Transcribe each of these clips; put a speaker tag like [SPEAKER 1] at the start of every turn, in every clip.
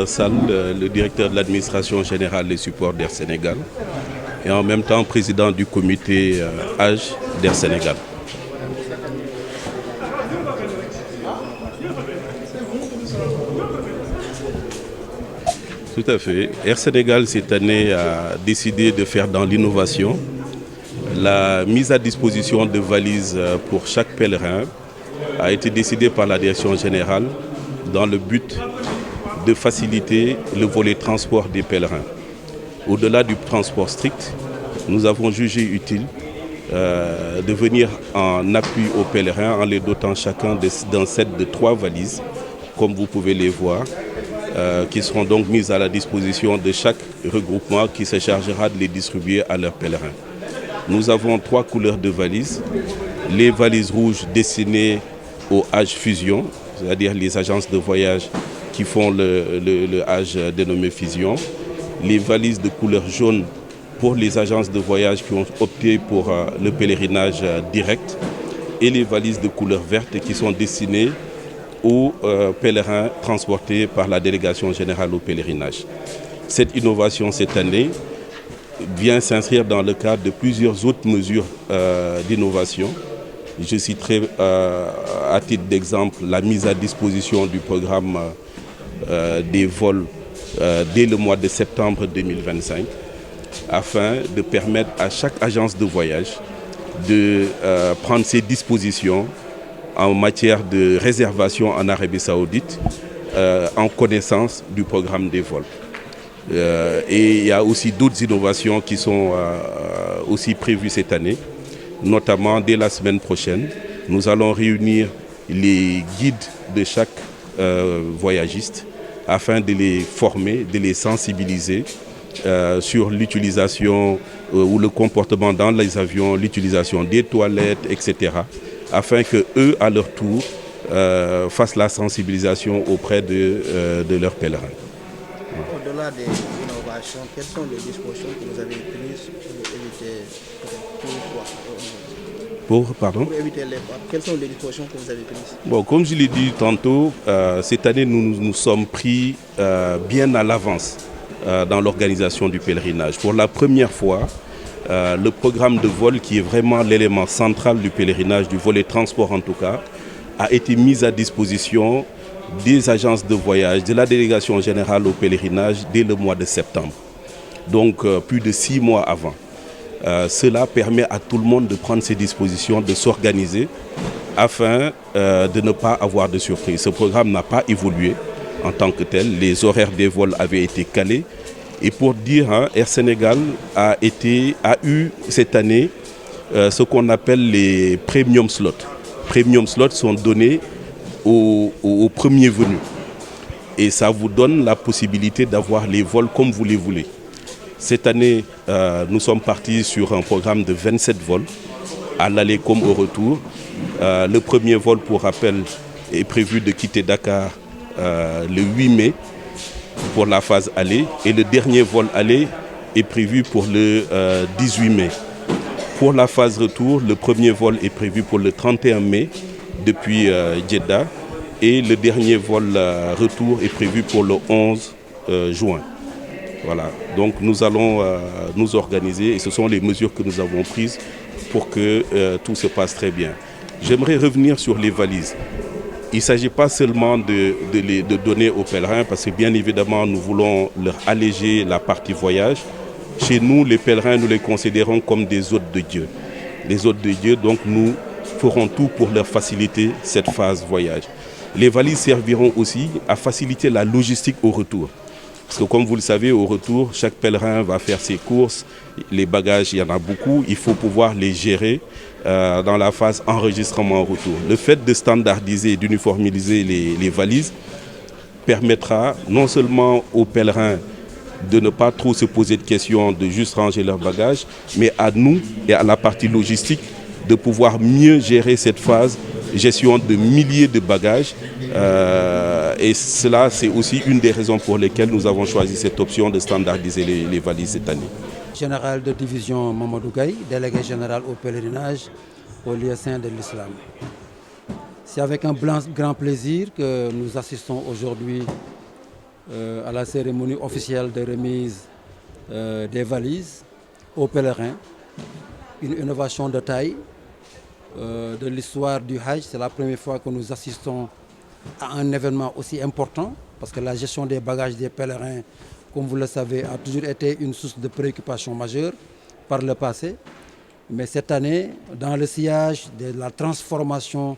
[SPEAKER 1] Sall, le directeur de l'administration générale des supports d'Air Sénégal et en même temps président du comité âge d'Air Sénégal. Tout à fait. Air Sénégal cette année a décidé de faire dans l'innovation la mise à disposition de valises pour chaque pèlerin a été décidée par la direction générale dans le but de faciliter le volet transport des pèlerins. Au-delà du transport strict, nous avons jugé utile de venir en appui aux pèlerins en les dotant chacun d'un set de 3 valises, comme vous pouvez les voir, qui seront donc mises à la disposition de chaque regroupement qui se chargera de les distribuer à leurs pèlerins. Nous avons 3 couleurs de valises. Les valises rouges destinées au Hajj Fusion, c'est-à-dire les agences de voyage qui font le Hajj dénommé Fusion. Les valises de couleur jaune pour les agences de voyage qui ont opté pour le pèlerinage direct. Et les valises de couleur verte qui sont destinées aux pèlerins transportés par la délégation générale au pèlerinage. Cette innovation cette année vient s'inscrire dans le cadre de plusieurs autres mesures d'innovation. Je citerai à titre d'exemple la mise à disposition du programme des vols dès le mois de septembre 2025 afin de permettre à chaque agence de voyage de prendre ses dispositions en matière de réservation en Arabie Saoudite en connaissance du programme des vols. Et il y a aussi d'autres innovations qui sont aussi prévues cette année, notamment dès la semaine prochaine. Nous allons réunir les guides de chaque voyagiste afin de les former, de les sensibiliser sur l'utilisation ou le comportement dans les avions, l'utilisation des toilettes, etc. afin qu'eux, à leur tour, fassent la sensibilisation auprès de leurs pèlerins.
[SPEAKER 2] Au-delà des innovations, quelles sont les dispositions que vous avez prises pour éviter les quelles sont les dispositions que vous avez prises?
[SPEAKER 1] Bon, comme je l'ai dit tantôt, cette année, nous sommes pris bien à l'avance dans l'organisation du pèlerinage. Pour la première fois, le programme de vol, qui est vraiment l'élément central du pèlerinage, du volet transport en tout cas, a été mis à disposition des agences de voyage, de la délégation générale au pèlerinage dès le mois de septembre. Donc plus de 6 mois avant. Cela permet à tout le monde de prendre ses dispositions, de s'organiser afin de ne pas avoir de surprise. Ce programme n'a pas évolué en tant que tel. Les horaires des vols avaient été calés. Et pour dire, Air Sénégal a eu cette année ce qu'on appelle les premium slots. Premium slots sont donnés aux premiers venus. Et ça vous donne la possibilité d'avoir les vols comme vous les voulez. Cette année, nous sommes partis sur un programme de 27 vols, à l'aller comme au retour. Le premier vol, pour rappel, est prévu de quitter Dakar le 8 mai pour la phase aller. Et le dernier vol aller est prévu pour le 18 mai. Pour la phase retour, le premier vol est prévu pour le 31 mai depuis Jeddah. Et le dernier vol retour est prévu pour le 11 juin. Voilà, donc nous allons nous organiser et ce sont les mesures que nous avons prises pour que tout se passe très bien. J'aimerais revenir sur les valises. Il ne s'agit pas seulement de donner aux pèlerins parce que bien évidemment nous voulons leur alléger la partie voyage. Chez nous, les pèlerins, nous les considérons comme des hôtes de Dieu. Les hôtes de Dieu, donc nous ferons tout pour leur faciliter cette phase voyage. Les valises serviront aussi à faciliter la logistique au retour. Parce que comme vous le savez, au retour, chaque pèlerin va faire ses courses. Les bagages, il y en a beaucoup. Il faut pouvoir les gérer dans la phase enregistrement au retour. Le fait de standardiser et d'uniformiser les valises permettra non seulement aux pèlerins de ne pas trop se poser de questions, de juste ranger leurs bagages, mais à nous et à la partie logistique de pouvoir mieux gérer cette phase, gestion de milliers de bagages. Et cela, c'est aussi une des raisons pour lesquelles nous avons choisi cette option de standardiser les valises cette année.
[SPEAKER 3] Général de division Mamadou Gaye, délégué général au pèlerinage au lieu saint de l'islam. C'est avec un grand plaisir que nous assistons aujourd'hui à la cérémonie officielle de remise des valises aux pèlerins. Une innovation de taille de l'histoire du Hajj. C'est la première fois que nous assistons à un événement aussi important, parce que la gestion des bagages des pèlerins, comme vous le savez, a toujours été une source de préoccupation majeure par le passé. Mais cette année, dans le sillage de la transformation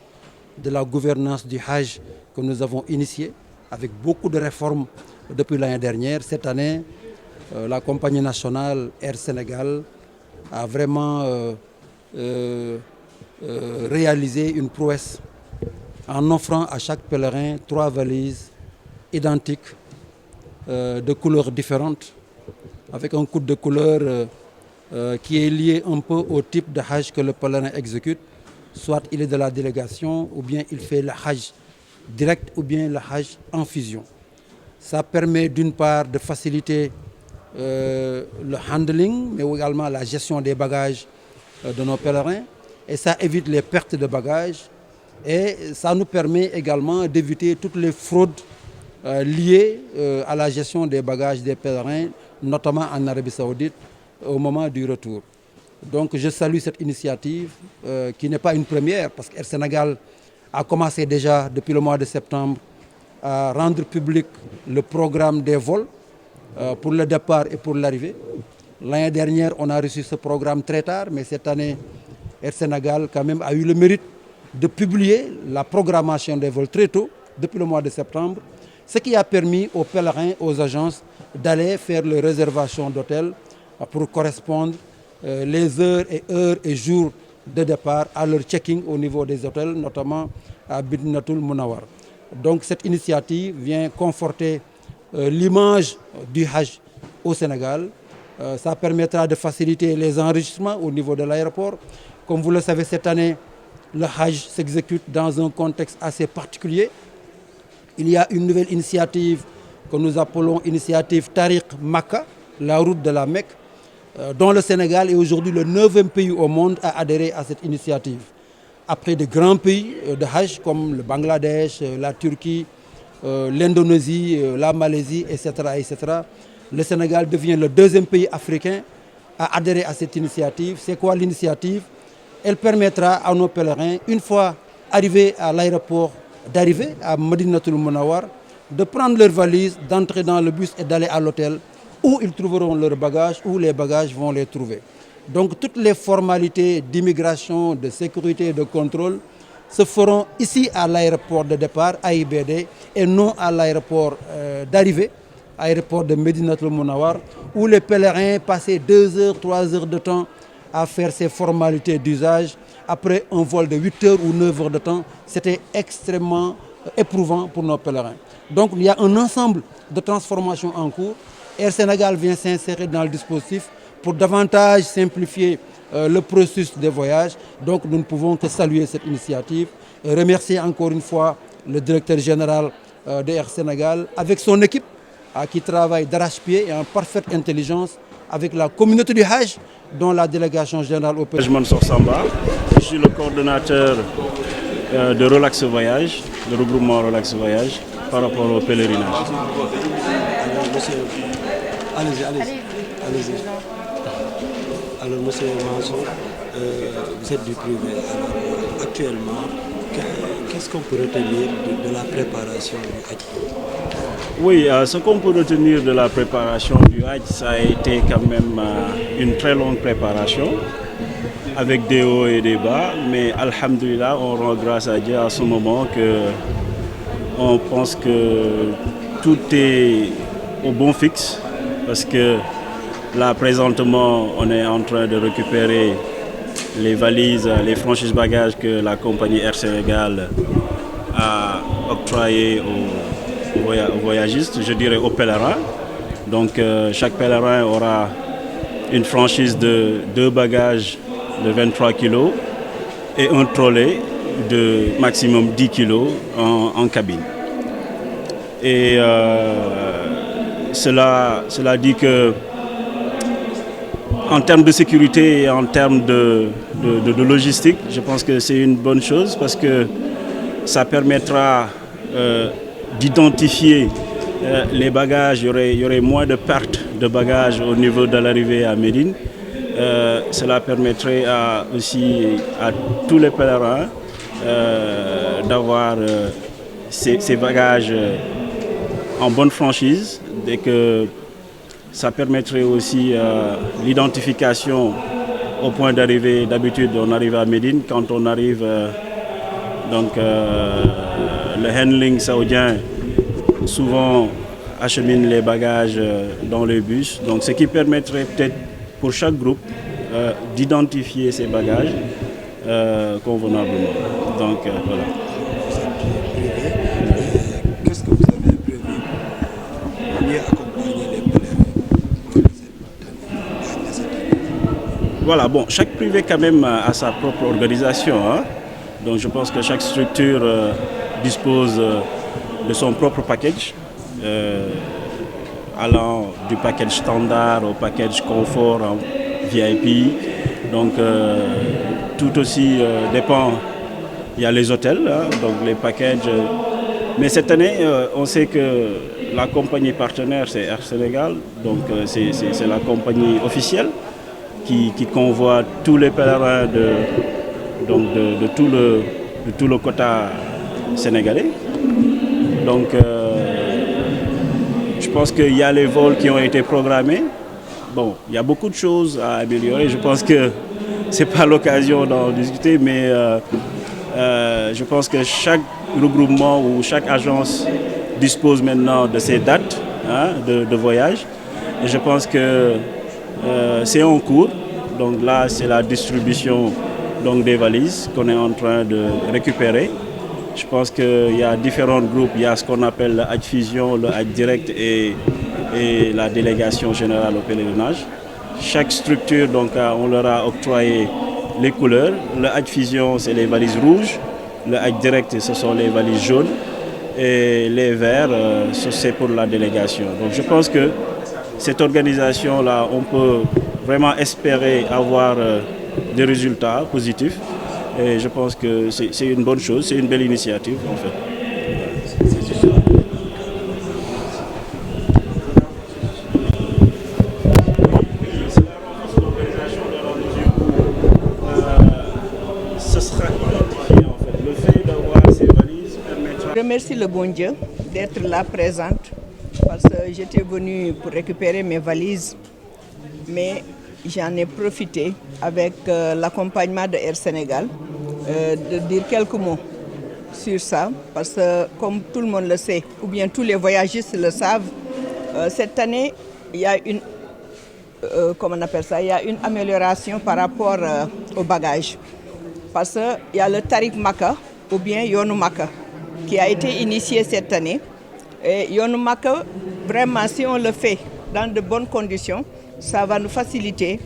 [SPEAKER 3] de la gouvernance du Hajj que nous avons initiée, avec beaucoup de réformes depuis l'année dernière, cette année, la compagnie nationale Air Sénégal a vraiment réalisé une prouesse en offrant à chaque pèlerin 3 valises identiques de couleurs différentes, avec un code de couleur qui est lié un peu au type de Hajj que le pèlerin exécute. Soit il est de la délégation, ou bien il fait le Hajj direct, ou bien le Hajj en fusion. Ça permet d'une part de faciliter le handling, mais également la gestion des bagages de nos pèlerins. Et ça évite les pertes de bagages. Et ça nous permet également d'éviter toutes les fraudes liées à la gestion des bagages des pèlerins, notamment en Arabie Saoudite, au moment du retour. Donc je salue cette initiative qui n'est pas une première, parce qu'Air Sénégal a commencé déjà depuis le mois de septembre à rendre public le programme des vols pour le départ et pour l'arrivée. L'année dernière, on a reçu ce programme très tard, mais cette année, Air Sénégal quand même a eu le mérite de publier la programmation des vols très tôt, depuis le mois de septembre, ce qui a permis aux pèlerins, aux agences, d'aller faire les réservations d'hôtels pour correspondre les heures et jours de départ à leur checking au niveau des hôtels, notamment à Medinatul Munawwar. Donc cette initiative vient conforter l'image du Hajj au Sénégal. Ça permettra de faciliter les enregistrements au niveau de l'aéroport. Comme vous le savez, cette année, le Hajj s'exécute dans un contexte assez particulier. Il y a une nouvelle initiative que nous appelons initiative Tariq Makka, la route de la Mecque, dont le Sénégal est aujourd'hui le 9e pays au monde à adhérer à cette initiative. Après de grands pays de Hajj comme le Bangladesh, la Turquie, l'Indonésie, la Malaisie, etc., le Sénégal devient le 2e pays africain à adhérer à cette initiative. C'est quoi l'initiative? Elle permettra à nos pèlerins, une fois arrivés à l'aéroport d'arrivée à Medinatul Munawwar, de prendre leurs valises, d'entrer dans le bus et d'aller à l'hôtel où ils trouveront leurs bagages, où les bagages vont les trouver. Donc toutes les formalités d'immigration, de sécurité et de contrôle se feront ici à l'aéroport de départ, AIBD, et non à l'aéroport d'arrivée, aéroport de Medinatul Munawwar, où les pèlerins passaient 2 heures, 3 heures de temps à faire ces formalités d'usage. Après un vol de 8 heures ou 9 heures de temps, c'était extrêmement éprouvant pour nos pèlerins. Donc il y a un ensemble de transformations en cours. Air Sénégal vient s'insérer dans le dispositif pour davantage simplifier le processus des voyages. Donc nous ne pouvons que saluer cette initiative et remercier encore une fois le directeur général d'Air Sénégal avec son équipe qui travaille d'arrache-pied et en parfaite intelligence avec la communauté du Hajj, dont la délégation générale au pays.
[SPEAKER 4] Je Mansour Samba, je suis le coordonnateur de Relax Voyage, le regroupement Relax Voyage, par rapport au pèlerinage.
[SPEAKER 5] Allez-y. Alors, monsieur Mansour, vous êtes du privé. Alors, actuellement, qu'est-ce qu'on peut retenir de la préparation du Hajj?
[SPEAKER 4] Oui, ce qu'on peut retenir de la préparation du Hajj, ça a été quand même une très longue préparation, avec des hauts et des bas, mais alhamdoulilah, on rend grâce à Dieu à ce moment on pense que tout est au bon fixe, parce que là, présentement, on est en train de récupérer les valises, les franchises bagages que la compagnie Air Sénégal a octroyées aux voyagistes, je dirais aux pèlerins. Donc chaque pèlerin aura une franchise de 2 bagages de 23 kg et un trolley de maximum 10 kg en cabine. Et cela dit que en termes de sécurité et en termes de logistique, je pense que c'est une bonne chose parce que ça permettra d'identifier les bagages, il y aurait moins de pertes de bagages au niveau de l'arrivée à Médine. Cela permettrait aussi à tous les pèlerins d'avoir ces bagages en bonne franchise, et que ça permettrait aussi l'identification au point d'arrivée. D'habitude, on arrive à Médine. Quand on arrive, le handling saoudien souvent achemine les bagages dans les bus. Donc, ce qui permettrait peut-être pour chaque groupe d'identifier ces bagages convenablement. Donc, voilà.
[SPEAKER 5] Qu'est-ce que vous avez prévu pour mieux accompagner les pèlerins cette année?
[SPEAKER 4] Voilà, bon, chaque privé quand même a sa propre organisation, hein. Donc je pense que chaque structure dispose de son propre package, allant du package standard au package confort en VIP. Donc tout aussi dépend. Il y a les hôtels, hein, donc les packages. Mais cette année, on sait que la compagnie partenaire, c'est Air Sénégal, donc c'est la compagnie officielle qui convoie tous les pèlerins de tout le quota sénégalais. Donc je pense qu'il y a les vols qui ont été programmés. Bon, il y a beaucoup de choses à améliorer. Je pense que ce n'est pas l'occasion d'en discuter, mais je pense que chaque regroupement ou chaque agence dispose maintenant de ses dates, hein, de voyage. Et je pense que c'est en cours. Donc là, c'est la distribution des valises qu'on est en train de récupérer. Je pense qu'il y a différents groupes. Il y a ce qu'on appelle le Hajj Fusion, le Hajj Direct et la délégation générale au pèlerinage. Chaque structure, donc, on leur a octroyé les couleurs. Le Hajj Fusion, c'est les valises rouges. Le Hajj Direct, ce sont les valises jaunes. Et les verts, c'est pour la délégation. Donc je pense que cette organisation-là, on peut vraiment espérer avoir des résultats positifs. Et je pense que c'est une bonne chose, c'est une belle initiative en fait. Ce sera identifié en fait. Le fait d'avoir ces valises permettra...
[SPEAKER 6] Je remercie le bon Dieu d'être là présente parce que j'étais venue pour récupérer mes valises, mais j'en ai profité avec l'accompagnement de Air Sénégal de dire quelques mots sur ça parce que comme tout le monde le sait, ou bien tous les voyagistes le savent, cette année il y a une amélioration par rapport aux bagages parce qu'il y a le Tariq Makka ou bien Yonou Makka qui a été initié cette année. Et Yonou Makka, vraiment, si on le fait dans de bonnes conditions, ça va nous faciliter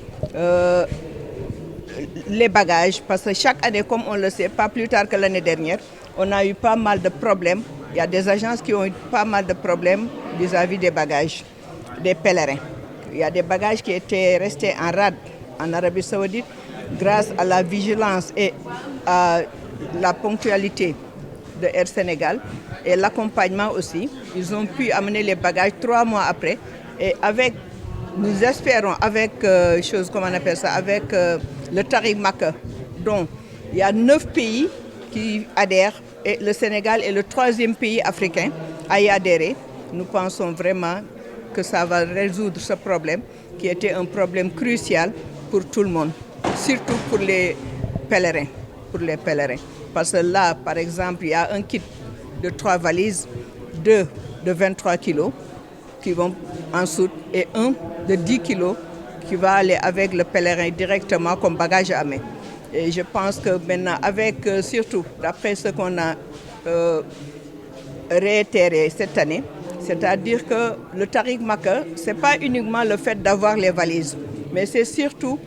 [SPEAKER 6] les bagages. Parce que chaque année, comme on le sait, pas plus tard que l'année dernière, on a eu pas mal de problèmes. Il y a des agences qui ont eu pas mal de problèmes vis-à-vis des bagages, des pèlerins. Il y a des bagages qui étaient restés en rade en Arabie Saoudite grâce à la vigilance et à la ponctualité de Air Sénégal et l'accompagnement aussi. Ils ont pu amener les bagages 3 mois après. Et avec, nous espérons, avec avec le Tariq Makka, dont il y a 9 pays qui adhèrent et le Sénégal est le 3e pays africain à y adhérer. Nous pensons vraiment que ça va résoudre ce problème qui était un problème crucial pour tout le monde, surtout pour les pèlerins. Parce que là, par exemple, il y a un kit de 3 valises, 2 de 23 kilos qui vont en soute et 1 de 10 kilos qui va aller avec le pèlerin directement comme bagage à main. Et je pense que maintenant, avec surtout, d'après ce qu'on a réitéré cette année, c'est-à-dire que le Tariq Makka, ce n'est pas uniquement le fait d'avoir les valises, mais c'est surtout,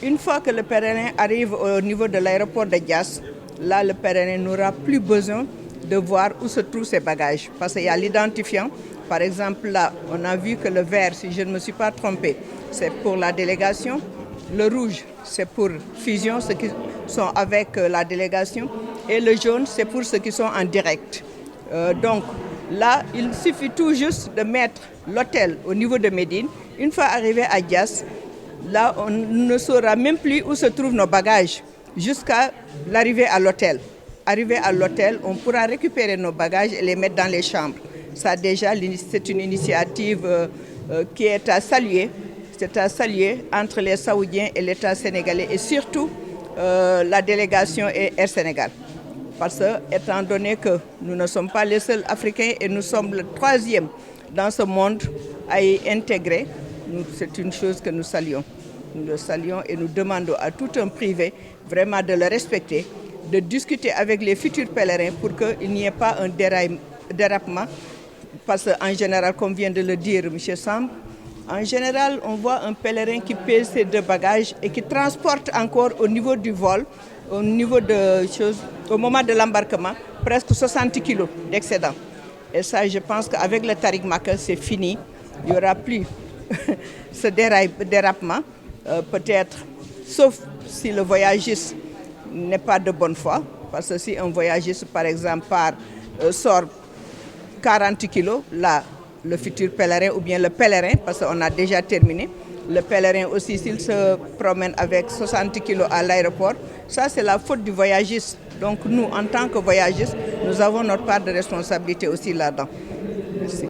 [SPEAKER 6] une fois que le pèlerin arrive au niveau de l'aéroport de Diass, là, le pèlerin n'aura plus besoin de voir où se trouvent ses bagages. Parce qu'il y a l'identifiant. Par exemple, là, on a vu que le vert, si je ne me suis pas trompée, c'est pour la délégation. Le rouge, c'est pour fusion, ceux qui sont avec la délégation. Et le jaune, c'est pour ceux qui sont en direct. Donc, Là, il suffit tout juste de mettre l'hôtel au niveau de Médine. Une fois arrivé à Diass, là, on ne saura même plus où se trouvent nos bagages jusqu'à l'arrivée à l'hôtel. Arrivé à l'hôtel, on pourra récupérer nos bagages et les mettre dans les chambres. Ça déjà, c'est une initiative qui est à saluer. C'est à saluer entre les Saoudiens et l'État sénégalais et surtout la délégation et Air Sénégal. Parce que, étant donné que nous ne sommes pas les seuls Africains et nous sommes le 3e dans ce monde à y intégrer, c'est une chose que nous saluons. Nous le saluons et nous demandons à tout un privé vraiment de le respecter, de discuter avec les futurs pèlerins pour qu'il n'y ait pas un dérapement. Parce qu'en général, comme vient de le dire M. Samb, en général, on voit un pèlerin qui pèse ses 2 bagages et qui transporte encore au niveau du vol, au niveau de choses, au moment de l'embarquement, presque 60 kilos d'excédent. Et ça, je pense qu'avec le Tariq Makka, c'est fini. Il n'y aura plus ce dérapement. Peut-être, sauf si le voyagiste n'est pas de bonne foi. Parce que si un voyagiste, par exemple, sort 40 kilos, là, le futur pèlerin ou bien le pèlerin, parce qu'on a déjà terminé, le pèlerin aussi, s'il se promène avec 60 kilos à l'aéroport, ça c'est la faute du voyagiste. Donc nous, en tant que voyagistes, nous avons notre part de responsabilité aussi là-dedans. Merci.